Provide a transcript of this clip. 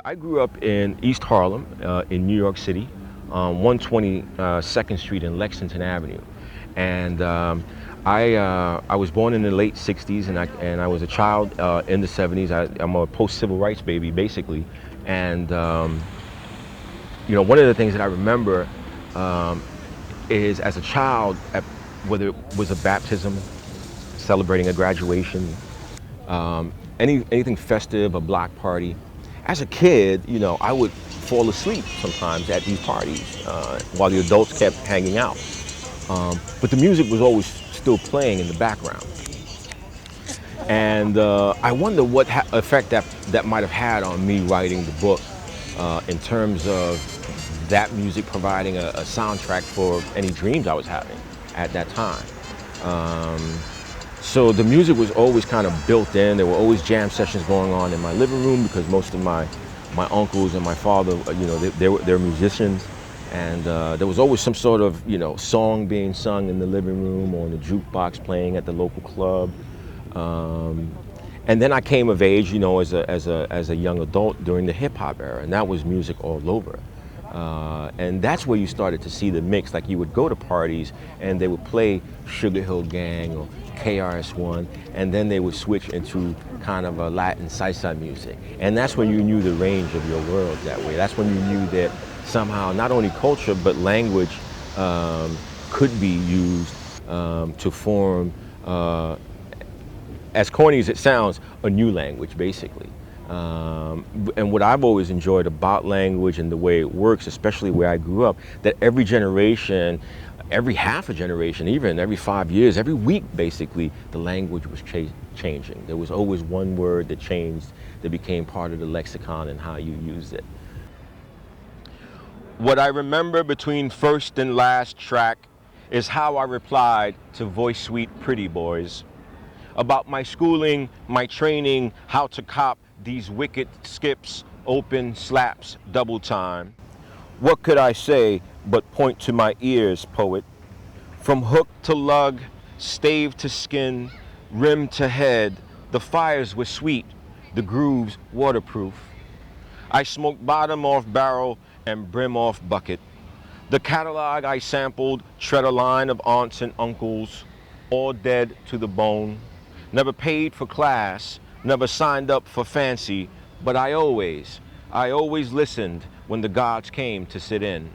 I grew up in East Harlem, in New York City, 122nd Street and Lexington Avenue, and I was born in the late '60s, and I was a child in the '70s. I'm a post-civil rights baby, basically, and one of the things that I remember is as a child, whether it was a baptism, celebrating a graduation, anything festive, a block party. As a kid, I would fall asleep sometimes at these parties while the adults kept hanging out. But the music was always still playing in the background. And I wonder what effect that might have had on me writing the book in terms of that music providing a soundtrack for any dreams I was having at that time. So the music was always kind of built in. There were always jam sessions going on in my living room because most of my uncles and my father, they're musicians, and there was always some sort of song being sung in the living room or in the jukebox playing at the local club. And then I came of age, as a young adult during the hip hop era, and that was music all over. And that's where you started to see the mix. Like, you would go to parties and they would play Sugar Hill Gang or KRS-One, and then they would switch into kind of a Latin salsa music. And that's when you knew the range of your world that way. That's when you knew that somehow not only culture but language could be used to form, as corny as it sounds, a new language, basically. And what I've always enjoyed about language and the way it works, especially where I grew up, that every generation, every half a generation, even every 5 years, every week, basically, the language was changing. There was always one word that changed, that became part of the lexicon and how you used it. What I remember between first and last track is how I replied to Voice Sweet Pretty Boys about my schooling, my training, how to cop these wicked skips, open slaps, double time. What could I say but point to my ears, poet? From hook to lug, stave to skin, rim to head, the fires were sweet, the grooves waterproof. I smoked bottom off barrel and brim off bucket. The catalog I sampled tread a line of aunts and uncles, all dead to the bone. Never paid for class, never signed up for fancy, but I always listened when the gods came to sit in.